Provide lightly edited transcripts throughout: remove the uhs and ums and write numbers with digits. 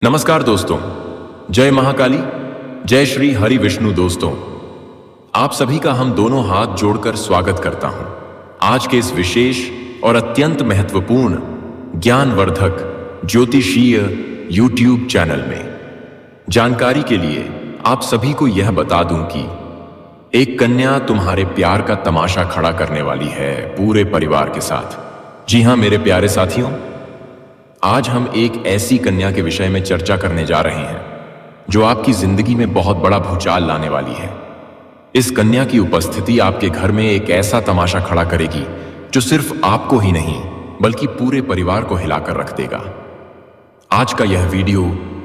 नमस्कार दोस्तों, जय महाकाली, जय श्री हरि विष्णु। दोस्तों, आप सभी का हम दोनों हाथ जोड़कर स्वागत करता हूं आज के इस विशेष और अत्यंत महत्वपूर्ण ज्ञानवर्धक ज्योतिषीय यूट्यूब चैनल में। जानकारी के लिए आप सभी को यह बता दूं कि एक कन्या तुम्हारे प्यार का तमाशा खड़ा करने वाली है पूरे परिवार के साथ। जी हां मेरे प्यारे साथियों, आज हम एक ऐसी कन्या के विषय में चर्चा करने जा रहे हैं जो आपकी जिंदगी में बहुत बड़ा भूचाल लाने वाली है। इस कन्या की उपस्थिति आपके घर में एक ऐसा तमाशा खड़ा करेगी जो सिर्फ आपको ही नहीं बल्कि पूरे परिवार को हिलाकर रख देगा। आज का यह वीडियो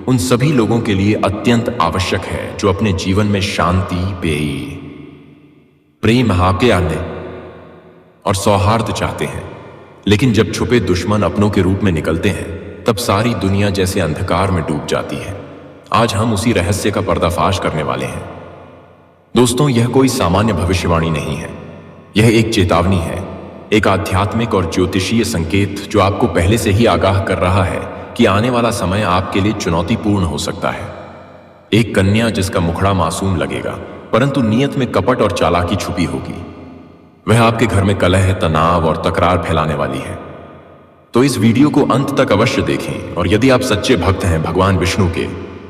उन सभी लोगों के लिए अत्यंत आवश्यक है जो अपने जीवन में शांति, प्रेम, आनंद और सौहार्द चाहते हैं, लेकिन जब छुपे दुश्मन अपनों के रूप में निकलते हैं तब सारी दुनिया जैसे अंधकार में डूब जाती है। आज हम उसी रहस्य का पर्दाफाश करने वाले हैं। दोस्तों, यह कोई सामान्य भविष्यवाणी नहीं है, यह एक चेतावनी है, एक आध्यात्मिक और ज्योतिषीय संकेत जो आपको पहले से ही आगाह कर रहा है कि आने वाला समय आपके लिए चुनौतीपूर्ण हो सकता है। एक कन्या जिसका मुखड़ा मासूम लगेगा परंतु नियत में कपट और चालाकी छुपी होगी, वह आपके घर में कलह, तनाव और तकरार फैलाने वाली है। तो इस वीडियो को अंत तक अवश्य देखें और यदि आप सच्चे भक्त हैं भगवान विष्णु के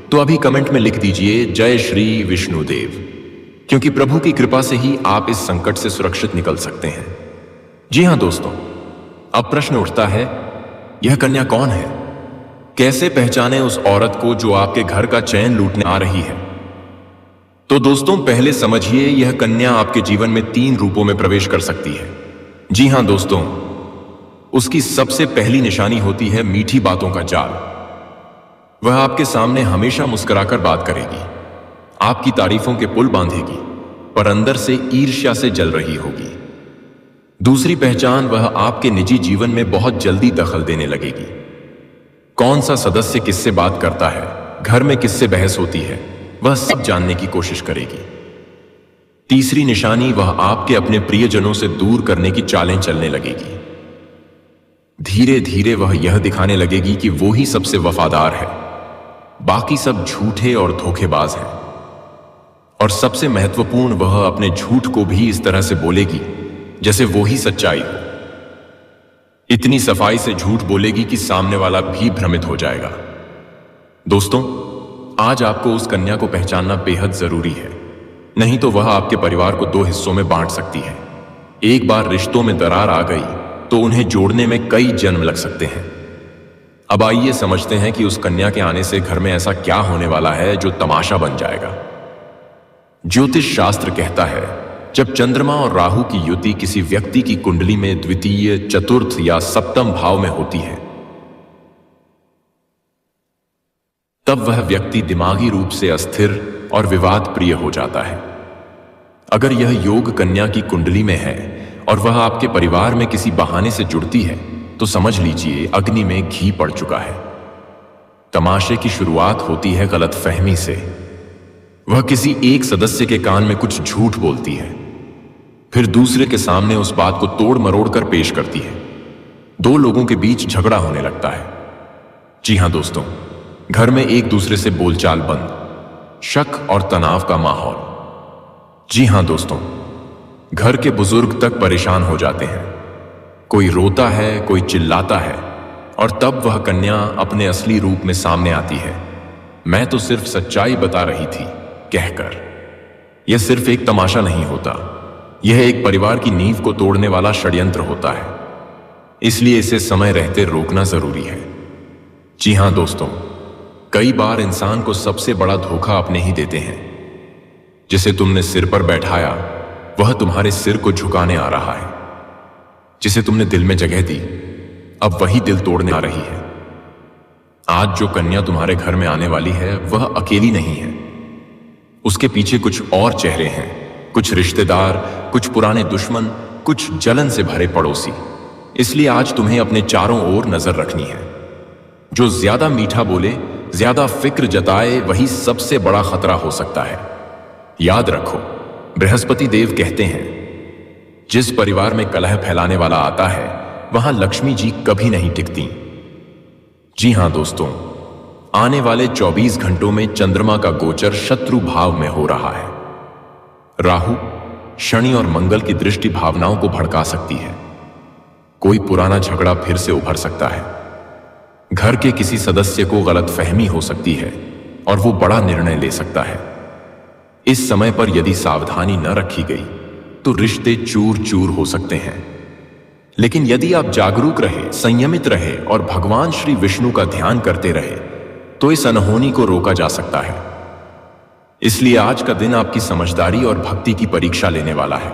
तो अभी कमेंट में लिख दीजिए जय श्री विष्णु देव, क्योंकि प्रभु की कृपा से ही आप इस संकट से सुरक्षित निकल सकते हैं। जी हां दोस्तों, अब प्रश्न उठता है, यह कन्या कौन है? कैसे पहचाने उस औरत को जो आपके घर का चैन लूटने आ रही है? तो दोस्तों, पहले समझिए, यह कन्या आपके जीवन में 3 रूपों में प्रवेश कर सकती है। जी हां दोस्तों, उसकी सबसे पहली निशानी होती है मीठी बातों का जाल। वह आपके सामने हमेशा मुस्कुराकर बात करेगी, आपकी तारीफों के पुल बांधेगी, पर अंदर से ईर्ष्या से जल रही होगी। दूसरी पहचान, वह आपके निजी जीवन में बहुत जल्दी दखल देने लगेगी। कौन सा सदस्य किससे बात करता है, घर में किससे बहस होती है, वह सब जानने की कोशिश करेगी। तीसरी निशानी, वह आपके अपने प्रियजनों से दूर करने की चालें चलने लगेगी। धीरे धीरे वह यह दिखाने लगेगी कि वो ही सबसे वफादार है, बाकी सब झूठे और धोखेबाज हैं। और सबसे महत्वपूर्ण, वह अपने झूठ को भी इस तरह से बोलेगी जैसे वो ही सच्चाई हो। इतनी सफाई से झूठ बोलेगी कि सामने वाला भी भ्रमित हो जाएगा। दोस्तों, आज आपको उस कन्या को पहचानना बेहद जरूरी है, नहीं तो वह आपके परिवार को 2 हिस्सों में बांट सकती है। एक बार रिश्तों में दरार आ गई तो उन्हें जोड़ने में कई जन्म लग सकते हैं। अब आइए समझते हैं कि उस कन्या के आने से घर में ऐसा क्या होने वाला है जो तमाशा बन जाएगा। ज्योतिष शास्त्र कहता है, जब चंद्रमा और राहु की युति किसी व्यक्ति की कुंडली में द्वितीय, चतुर्थ या सप्तम भाव में होती है, तब वह व्यक्ति दिमागी रूप से अस्थिर और विवाद प्रिय हो जाता है। अगर यह योग कन्या की कुंडली में है और वह आपके परिवार में किसी बहाने से जुड़ती है तो समझ लीजिए अग्नि में घी पड़ चुका है। तमाशे की शुरुआत होती है गलतफहमी से। वह किसी एक सदस्य के कान में कुछ झूठ बोलती है, फिर दूसरे के सामने उस बात को तोड़ मरोड़ कर पेश करती है। 2 लोगों के बीच झगड़ा होने लगता है। जी हां दोस्तों, घर में एक दूसरे से बोलचाल बंद, शक और तनाव का माहौल। जी हां दोस्तों, घर के बुजुर्ग तक परेशान हो जाते हैं। कोई रोता है, कोई चिल्लाता है, और तब वह कन्या अपने असली रूप में सामने आती है। मैं तो सिर्फ सच्चाई बता रही थी कहकर। यह सिर्फ एक तमाशा नहीं होता, यह एक परिवार की नींव को तोड़ने वाला षड्यंत्र होता है। इसलिए इसे समय रहते रोकना जरूरी है। जी हां दोस्तों, कई बार इंसान को सबसे बड़ा धोखा अपने ही देते हैं। जिसे तुमने सिर पर बैठाया वह तुम्हारे सिर को झुकाने आ रहा है। जिसे तुमने दिल में जगह दी अब वही दिल तोड़ने आ रही है। आज जो कन्या तुम्हारे घर में आने वाली है वह अकेली नहीं है, उसके पीछे कुछ और चेहरे हैं, कुछ रिश्तेदार, कुछ पुराने दुश्मन, कुछ जलन से भरे पड़ोसी। इसलिए आज तुम्हें अपने चारों ओर नजर रखनी है। जो ज्यादा मीठा बोले, ज्यादा फिक्र जताए, वही सबसे बड़ा खतरा हो सकता है। याद रखो, बृहस्पति देव कहते हैं, जिस परिवार में कलह फैलाने वाला आता है वहां लक्ष्मी जी कभी नहीं टिकती। जी हां दोस्तों, आने वाले 24 घंटों में चंद्रमा का गोचर शत्रु भाव में हो रहा है। राहु, शनि और मंगल की दृष्टि भावनाओं को भड़का सकती है। कोई पुराना झगड़ा फिर से उभर सकता है। घर के किसी सदस्य को गलतफहमी हो सकती है और वो बड़ा निर्णय ले सकता है। इस समय पर यदि सावधानी न रखी गई तो रिश्ते चूर चूर हो सकते हैं। लेकिन यदि आप जागरूक रहे, संयमित रहे और भगवान श्री विष्णु का ध्यान करते रहे तो इस अनहोनी को रोका जा सकता है। इसलिए आज का दिन आपकी समझदारी और भक्ति की परीक्षा लेने वाला है।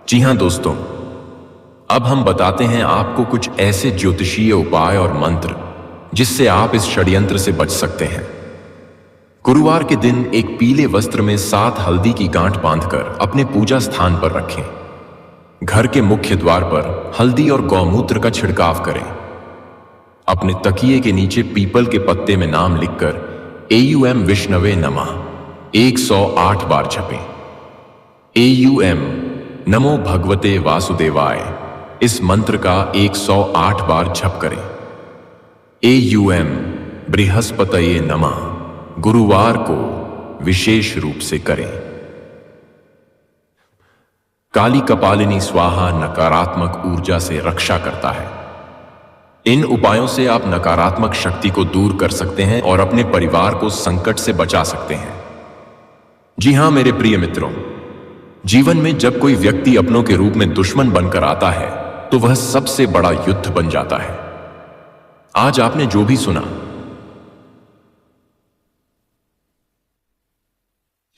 जी हां दोस्तों, अब हम बताते हैं आपको कुछ ऐसे ज्योतिषीय उपाय और मंत्र जिससे आप इस षड्यंत्र से बच सकते हैं। गुरुवार के दिन एक पीले वस्त्र में 7 हल्दी की गांठ बांधकर अपने पूजा स्थान पर रखें। घर के मुख्य द्वार पर हल्दी और गौमूत्र का छिड़काव करें। अपने तकिए के नीचे पीपल के पत्ते में नाम लिखकर एयूएम विष्णवे नमः 108 बार जपें। एयूएम नमो भगवते वासुदेवाय इस मंत्र का 108 बार जप करें। एयूएम बृहस्पतये नमः गुरुवार को विशेष रूप से करें। काली कपालिनी स्वाहा नकारात्मक ऊर्जा से रक्षा करता है। इन उपायों से आप नकारात्मक शक्ति को दूर कर सकते हैं और अपने परिवार को संकट से बचा सकते हैं। जी हां मेरे प्रिय मित्रों, जीवन में जब कोई व्यक्ति अपनों के रूप में दुश्मन बनकर आता है तो वह सबसे बड़ा युद्ध बन जाता है। आज आपने जो भी सुना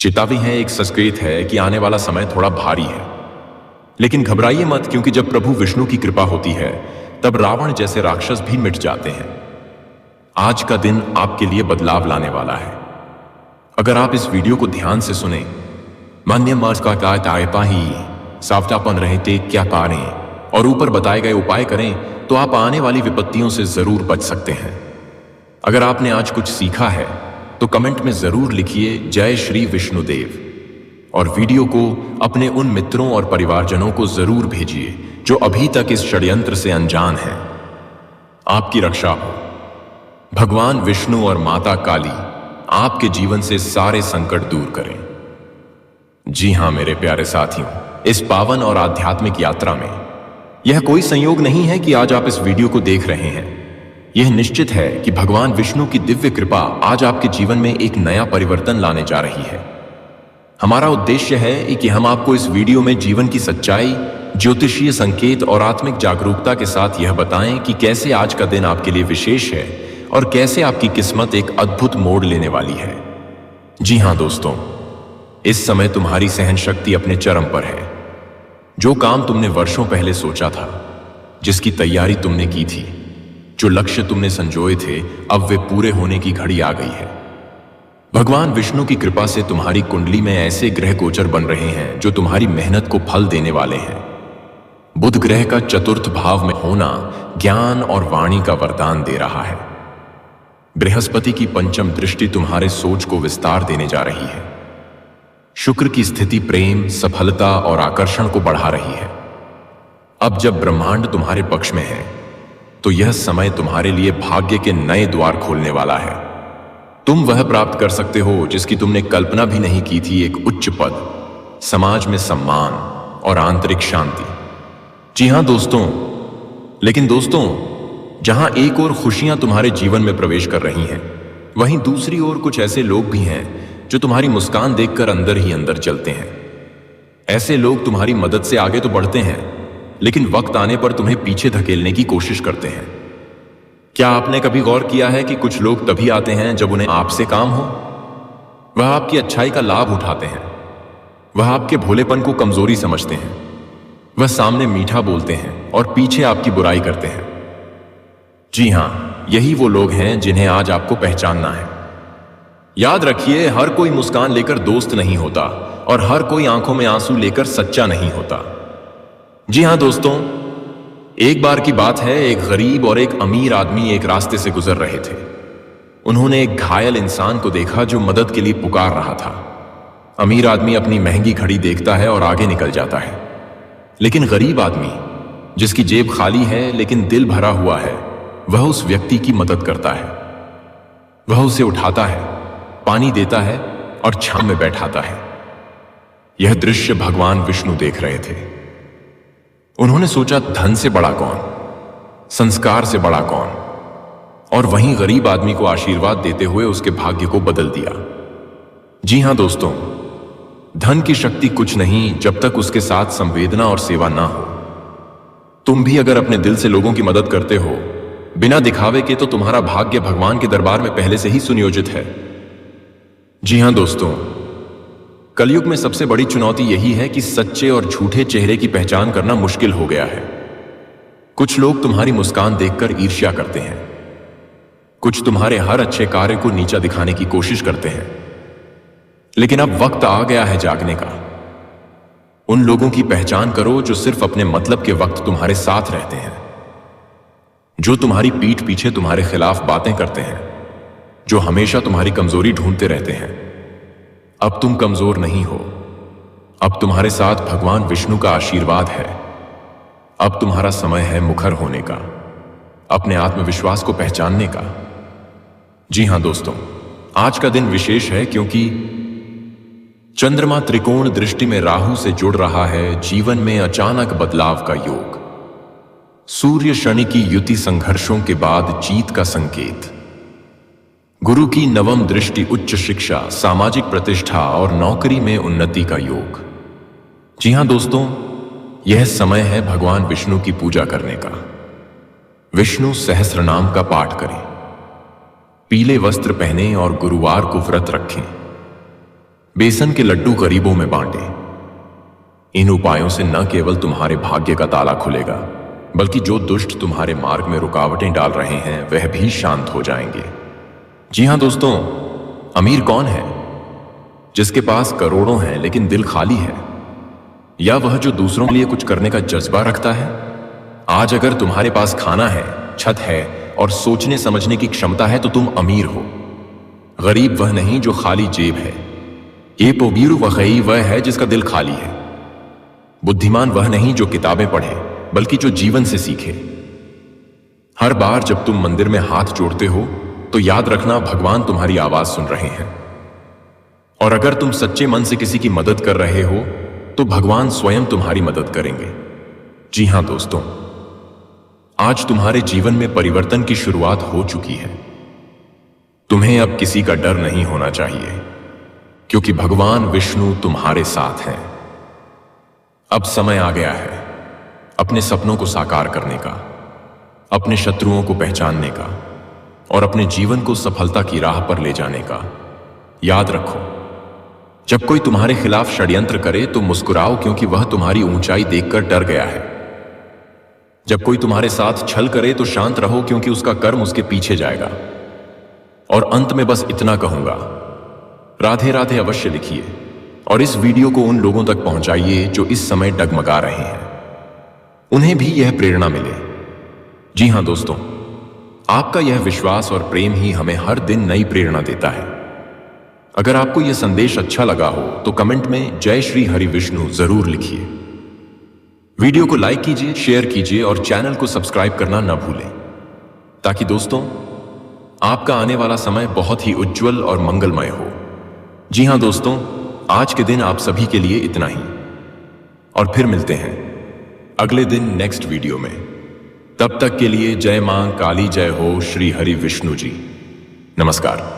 चेतावनी है, एक संकेत है कि आने वाला समय थोड़ा भारी है। लेकिन घबराइए मत, क्योंकि जब प्रभु विष्णु की कृपा होती है तब रावण जैसे राक्षस भी मिट जाते हैं। आज का दिन आपके लिए बदलाव लाने वाला है। अगर आप इस वीडियो को ध्यान से सुने, मान्य मार्स का तायपा ही सावधान रहते क्या करें और ऊपर बताए गए उपाय करें तो आप आने वाली विपत्तियों से जरूर बच सकते हैं। अगर आपने आज कुछ सीखा है तो कमेंट में जरूर लिखिए जय श्री विष्णुदेव, और वीडियो को अपने उन मित्रों और परिवारजनों को जरूर भेजिए जो अभी तक इस षड्यंत्र से अनजान हैं। आपकी रक्षा हो। भगवान विष्णु और माता काली आपके जीवन से सारे संकट दूर करें। जी हां मेरे प्यारे साथियों, इस पावन और आध्यात्मिक यात्रा में यह कोई संयोग नहीं है कि आज आप इस वीडियो को देख रहे हैं। यह निश्चित है कि भगवान विष्णु की दिव्य कृपा आज आपके जीवन में एक नया परिवर्तन लाने जा रही है। हमारा उद्देश्य है कि हम आपको इस वीडियो में जीवन की सच्चाई, ज्योतिषीय संकेत और आत्मिक जागरूकता के साथ यह बताएं कि कैसे आज का दिन आपके लिए विशेष है और कैसे आपकी किस्मत एक अद्भुत मोड़ लेने वाली है। जी हां दोस्तों, इस समय तुम्हारी सहन शक्ति अपने चरम पर है। जो काम तुमने वर्षों पहले सोचा था, जिसकी तैयारी तुमने की थी, जो लक्ष्य तुमने संजोए थे, अब वे पूरे होने की घड़ी आ गई है। भगवान विष्णु की कृपा से तुम्हारी कुंडली में ऐसे ग्रह गोचर बन रहे हैं जो तुम्हारी मेहनत को फल देने वाले हैं। बुध ग्रह का चतुर्थ भाव में होना ज्ञान और वाणी का वरदान दे रहा है। बृहस्पति की पंचम दृष्टि तुम्हारे सोच को विस्तार देने जा रही है। शुक्र की स्थिति प्रेम, सफलता और आकर्षण को बढ़ा रही है। अब जब ब्रह्मांड तुम्हारे पक्ष में है तो यह समय तुम्हारे लिए भाग्य के नए द्वार खोलने वाला है। तुम वह प्राप्त कर सकते हो जिसकी तुमने कल्पना भी नहीं की थी, एक उच्च पद, समाज में सम्मान और आंतरिक शांति। जी हां दोस्तों, लेकिन दोस्तों, जहां एक ओर खुशियां तुम्हारे जीवन में प्रवेश कर रही हैं, वहीं दूसरी ओर कुछ ऐसे लोग भी हैं जो तुम्हारी मुस्कान देखकर अंदर ही अंदर जलते हैं। ऐसे लोग तुम्हारी मदद से आगे तो बढ़ते हैं, लेकिन वक्त आने पर तुम्हें पीछे धकेलने की कोशिश करते हैं। क्या आपने कभी गौर किया है कि कुछ लोग तभी आते हैं जब उन्हें आपसे काम हो? वह आपकी अच्छाई का लाभ उठाते हैं। वह आपके भोलेपन को कमजोरी समझते हैं। वह सामने मीठा बोलते हैं और पीछे आपकी बुराई करते हैं। जी हां, यही वो लोग हैं जिन्हें आज आपको पहचानना है। याद रखिए, हर कोई मुस्कान लेकर दोस्त नहीं होता और हर कोई आंखों में आंसू लेकर सच्चा नहीं होता। जी हां दोस्तों, एक बार की बात है, एक गरीब और एक अमीर आदमी एक रास्ते से गुजर रहे थे। उन्होंने एक घायल इंसान को देखा जो मदद के लिए पुकार रहा था। अमीर आदमी अपनी महंगी घड़ी देखता है और आगे निकल जाता है, लेकिन गरीब आदमी, जिसकी जेब खाली है लेकिन दिल भरा हुआ है, वह उस व्यक्ति की मदद करता है। वह उसे उठाता है, पानी देता है और छांव में बैठाता है। यह दृश्य भगवान विष्णु देख रहे थे। उन्होंने सोचा, धन से बड़ा कौन, संस्कार से बड़ा कौन, और वहीं गरीब आदमी को आशीर्वाद देते हुए उसके भाग्य को बदल दिया। जी हां दोस्तों, धन की शक्ति कुछ नहीं जब तक उसके साथ संवेदना और सेवा ना हो। तुम भी अगर अपने दिल से लोगों की मदद करते हो बिना दिखावे के, तो तुम्हारा भाग्य भगवान के दरबार में पहले से ही सुनियोजित है। जी हां दोस्तों, कलयुग में सबसे बड़ी चुनौती यही है कि सच्चे और झूठे चेहरे की पहचान करना मुश्किल हो गया है। कुछ लोग तुम्हारी मुस्कान देखकर ईर्ष्या करते हैं, कुछ तुम्हारे हर अच्छे कार्य को नीचा दिखाने की कोशिश करते हैं। लेकिन अब वक्त आ गया है जागने का। उन लोगों की पहचान करो जो सिर्फ अपने मतलब के वक्त तुम्हारे साथ रहते हैं, जो तुम्हारी पीठ पीछे तुम्हारे खिलाफ बातें करते हैं, जो हमेशा तुम्हारी कमजोरी ढूंढते रहते हैं। अब तुम कमजोर नहीं हो, अब तुम्हारे साथ भगवान विष्णु का आशीर्वाद है। अब तुम्हारा समय है मुखर होने का, अपने आत्मविश्वास को पहचानने का। जी हां दोस्तों, आज का दिन विशेष है क्योंकि चंद्रमा त्रिकोण दृष्टि में राहु से जुड़ रहा है। जीवन में अचानक बदलाव का योग, सूर्य शनि की युति संघर्षों के बाद जीत का संकेत, गुरु की नवम दृष्टि उच्च शिक्षा, सामाजिक प्रतिष्ठा और नौकरी में उन्नति का योग। जी हां दोस्तों, यह समय है भगवान विष्णु की पूजा करने का। विष्णु सहस्त्र नाम का पाठ करें, पीले वस्त्र पहने और गुरुवार को व्रत रखें। बेसन के लड्डू गरीबों में बांटें। इन उपायों से न केवल तुम्हारे भाग्य का ताला खुलेगा, बल्कि जो दुष्ट तुम्हारे मार्ग में रुकावटें डाल रहे हैं वह भी शांत हो जाएंगे। जी हां दोस्तों, अमीर कौन है? जिसके पास करोड़ों हैं लेकिन दिल खाली है, या वह जो दूसरों के लिए कुछ करने का जज्बा रखता है? आज अगर तुम्हारे पास खाना है, छत है और सोचने समझने की क्षमता है तो तुम अमीर हो। गरीब वह नहीं जो खाली जेब है, ये पोबीरु वही वह है जिसका दिल खाली है। बुद्धिमान वह नहीं जो किताबें पढ़े, बल्कि जो जीवन से सीखे। हर बार जब तुम मंदिर में हाथ जोड़ते हो तो याद रखना, भगवान तुम्हारी आवाज सुन रहे हैं। और अगर तुम सच्चे मन से किसी की मदद कर रहे हो तो भगवान स्वयं तुम्हारी मदद करेंगे। जी हां दोस्तों, आज तुम्हारे जीवन में परिवर्तन की शुरुआत हो चुकी है। तुम्हें अब किसी का डर नहीं होना चाहिए, क्योंकि भगवान विष्णु तुम्हारे साथ हैं। अब समय आ गया है अपने सपनों को साकार करने का, अपने शत्रुओं को पहचानने का और अपने जीवन को सफलता की राह पर ले जाने का। याद रखो, जब कोई तुम्हारे खिलाफ षड्यंत्र करे तो मुस्कुराओ, क्योंकि वह तुम्हारी ऊंचाई देखकर डर गया है। जब कोई तुम्हारे साथ छल करे तो शांत रहो, क्योंकि उसका कर्म उसके पीछे जाएगा। और अंत में बस इतना कहूंगा, राधे राधे अवश्य लिखिए और इस वीडियो को उन लोगों तक पहुंचाइए जो इस समय डगमगा रहे हैं, उन्हें भी यह प्रेरणा मिले। जी हां दोस्तों, आपका यह विश्वास और प्रेम ही हमें हर दिन नई प्रेरणा देता है। अगर आपको यह संदेश अच्छा लगा हो तो कमेंट में जय श्री हरि विष्णु जरूर लिखिए। वीडियो को लाइक कीजिए, शेयर कीजिए और चैनल को सब्सक्राइब करना न भूलें, ताकि दोस्तों आपका आने वाला समय बहुत ही उज्जवल और मंगलमय हो। जी हां दोस्तों, आज के दिन आप सभी के लिए इतना ही, और फिर मिलते हैं अगले दिन नेक्स्ट वीडियो में। तब तक के लिए जय मां काली, जय हो श्री हरि विष्णु जी। नमस्कार।